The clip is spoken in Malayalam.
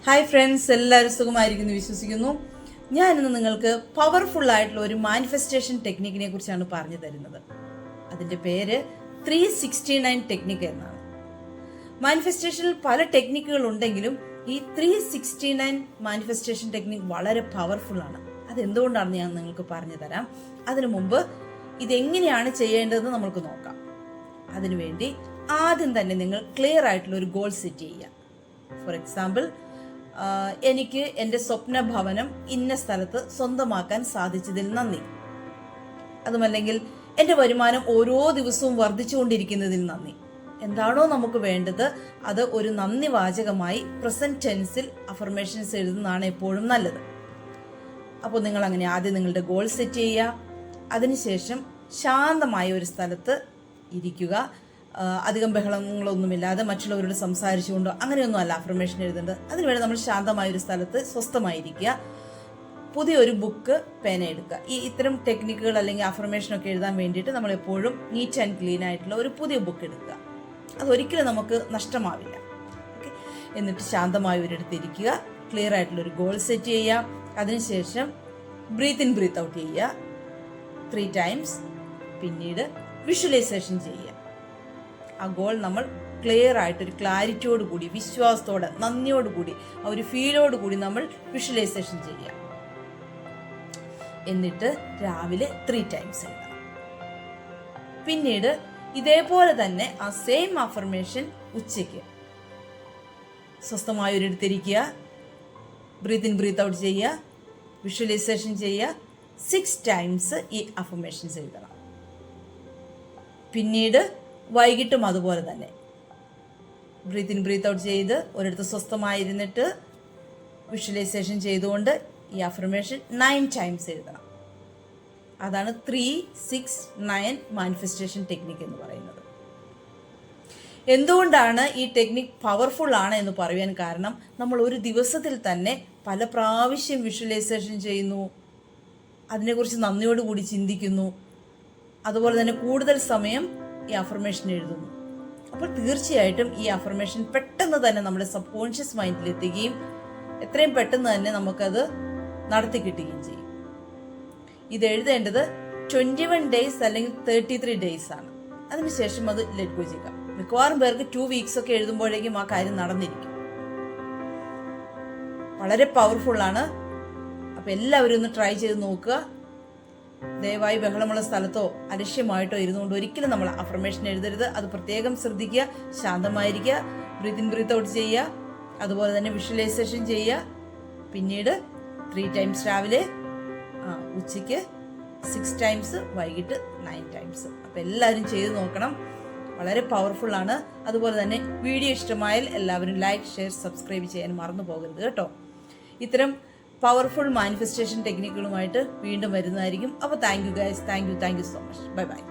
ഹായ് ഫ്രണ്ട്സ്, എല്ലാവരും സുഖമായിരിക്കുന്നു വിശ്വസിക്കുന്നു. ഞാനിന്ന് നിങ്ങൾക്ക് പവർഫുൾ ആയിട്ടുള്ള ഒരു മാനിഫെസ്റ്റേഷൻ ടെക്നിക്കിനെ കുറിച്ചാണ് പറഞ്ഞു തരുന്നത്. അതിൻ്റെ പേര് 369 ടെക്നിക്ക് എന്നാണ്. മാനിഫെസ്റ്റേഷനിൽ പല ടെക്നിക്കുകൾ ഉണ്ടെങ്കിലും ഈ 369 മാനിഫെസ്റ്റേഷൻ ടെക്നിക്ക് വളരെ പവർഫുൾ ആണ്. അതെന്തുകൊണ്ടാണെന്ന് ഞാൻ നിങ്ങൾക്ക് പറഞ്ഞു തരാം. അതിനു മുമ്പ് ഇതെങ്ങനെയാണ് ചെയ്യേണ്ടതെന്ന് നമുക്ക് നോക്കാം. അതിനുവേണ്ടി ആദ്യം തന്നെ നിങ്ങൾ ക്ലിയർ ആയിട്ടുള്ള ഒരു ഗോൾ സെറ്റ് ചെയ്യുക. ഫോർ എക്സാമ്പിൾ, എനിക്ക് എൻ്റെ സ്വപ്ന ഭവനം ഇന്ന സ്ഥലത്ത് സ്വന്തമാക്കാൻ സാധിച്ചതിൽ നന്ദി. അതുമല്ലെങ്കിൽ എൻ്റെ വരുമാനം ഓരോ ദിവസവും വർദ്ധിച്ചുകൊണ്ടിരിക്കുന്നതിൽ നന്ദി. എന്താണോ നമുക്ക് വേണ്ടത് അത് ഒരു നന്ദി വാചകമായി പ്രസന്റ് ടെൻസിൽ അഫർമേഷൻസ് എഴുതുന്നതാണ് എപ്പോഴും നല്ലത്. അപ്പോൾ നിങ്ങൾ അങ്ങനെ ആദ്യം നിങ്ങളുടെ ഗോൾ സെറ്റ് ചെയ്യുക. അതിനുശേഷം ശാന്തമായ ഒരു സ്ഥലത്ത് ഇരിക്കുക. അധികം ബഹളങ്ങളൊന്നുമില്ലാതെ മറ്റുള്ളവരോട് സംസാരിച്ചുകൊണ്ടോ അങ്ങനെയൊന്നും അല്ല അഫർമേഷൻ എഴുതേണ്ടത്. അതിനുവേണ്ടി നമ്മൾ ശാന്തമായൊരു സ്ഥലത്ത് സ്വസ്ഥമായിരിക്കുക. പുതിയൊരു ബുക്ക്, പേന എടുക്കുക. ഇത്തരം ടെക്നിക്കുകൾ അല്ലെങ്കിൽ അഫർമേഷനൊക്കെ എഴുതാൻ വേണ്ടിയിട്ട് നമ്മൾ എപ്പോഴും നീറ്റ് ആൻഡ് ക്ലീൻ ആയിട്ടുള്ള ഒരു പുതിയ ബുക്ക് എടുക്കുക. അതൊരിക്കലും നമുക്ക് നഷ്ടമാവില്ല. ഓക്കെ, എന്നിട്ട് ശാന്തമായ ഒരിടത്ത് ഇരിക്കുക. ക്ലിയർ ആയിട്ടുള്ളൊരു ഗോൾ സെറ്റ് ചെയ്യുക. അതിനുശേഷം ബ്രീത്ത് ഇൻ ബ്രീത്ത് ഔട്ട് ചെയ്യുക 3 times. പിന്നീട് വിഷ്വലൈസേഷൻ ചെയ്യുക. ആ ഗോൾ നമ്മൾ ക്ലിയർ ആയിട്ട് ഒരു ക്ലാരിറ്റിയോട് കൂടി, വിശ്വാസത്തോടെ, നന്ദിയോടുകൂടി, ആ ഒരു ഫീലോടുകൂടി നമ്മൾ വിഷ്വലൈസേഷൻ ചെയ്യുക. എന്നിട്ട് രാവിലെ 3 times എഴുതണം. പിന്നീട് ഇതേപോലെ തന്നെ ആ സെയിം അഫർമേഷൻ ഉച്ചയ്ക്ക് സ്വസ്ഥമായ ഒരിടത്തിരിക്കുക. ബ്രീത്ത് ഇൻ ബ്രീത്ത് ഔട്ട് ചെയ്യുക, വിഷ്വലൈസേഷൻ ചെയ്യുക. 6 times ഈ അഫർമേഷൻസ് എഴുതണം. പിന്നീട് വൈകിട്ടും അതുപോലെ തന്നെ ബ്രീത്ത് ഇൻ ബ്രീത്ത് ഔട്ട് ചെയ്ത് ഒരിടത്ത് സ്വസ്ഥമായിരുന്നിട്ട് വിഷ്വലൈസേഷൻ ചെയ്തുകൊണ്ട് ഈ അഫർമേഷൻ 9 times എഴുതണം. അതാണ് 369 മാനിഫെസ്റ്റേഷൻ ടെക്നിക്ക് എന്ന് പറയുന്നത്. എന്തുകൊണ്ടാണ് ഈ ടെക്നിക്ക് പവർഫുൾ ആണ് എന്ന് പറയാൻ കാരണം, നമ്മൾ ഒരു ദിവസത്തിൽ തന്നെ പല പ്രാവശ്യം വിഷ്വലൈസേഷൻ ചെയ്യുന്നു, അതിനെക്കുറിച്ച് നന്ദിയോടുകൂടി ചിന്തിക്കുന്നു, അതുപോലെ തന്നെ കൂടുതൽ സമയം ഈ അഫർമേഷൻ എഴുതുന്നു. അപ്പോൾ തീർച്ചയായിട്ടും ഈ അഫർമേഷൻ പെട്ടെന്ന് തന്നെ നമ്മുടെ സബ് കോൺഷ്യസ് മൈൻഡിലെത്തുകയും എത്രയും പെട്ടെന്ന് തന്നെ നമുക്കത് നടത്തി കിട്ടുകയും ചെയ്യും. ഇത് എഴുതേണ്ടത് 21 days അല്ലെങ്കിൽ 33 days ആണ്. അതിനുശേഷം അത് ലെറ്റ് ഗോ ചെയ്യുക. മിക്കവാറും പേർക്ക് 2 weeks ഒക്കെ എഴുതുമ്പോഴേക്കും ആ കാര്യം നടന്നിരിക്കും. വളരെ പവർഫുൾ ആണ്. അപ്പോൾ എല്ലാവരും ഒന്ന് ട്രൈ ചെയ്ത് നോക്കുക. ദയവായി ബഹളമുള്ള സ്ഥലത്തോ അലക്ഷ്യമായിട്ടോ ഇരുന്നുകൊണ്ട് ഒരിക്കലും നമ്മൾ അഫർമേഷൻ എഴുതരുത്. അത് പ്രത്യേകം ശ്രദ്ധിക്കുക. ശാന്തമായിരിക്കുക. ബ്രീത്ത് ഇൻ ബ്രീത്ത് ഔട്ട് ചെയ്യുക. അതുപോലെ തന്നെ വിഷ്വലൈസേഷൻ ചെയ്യുക. പിന്നീട് 3 times രാവിലെ, ഉച്ചയ്ക്ക് 6 times, വൈകിട്ട് 9 times. അപ്പോൾ എല്ലാവരും ചെയ്ത് നോക്കണം. വളരെ പവർഫുൾ ആണ്. അതുപോലെ തന്നെ വീഡിയോ ഇഷ്ടമായാൽ എല്ലാവരും ലൈക്ക്, ഷെയർ, സബ്സ്ക്രൈബ് ചെയ്യാൻ മറന്നു പോകരുത് കേട്ടോ. ഇത്തരം പവർഫുൾ മാനിഫെസ്റ്റേഷൻ ടെക്നിക്കുകളുമായിട്ട് വീണ്ടും വരുന്നതായിരിക്കും. അപ്പോൾ thank you guys. Thank you so much. Bye bye.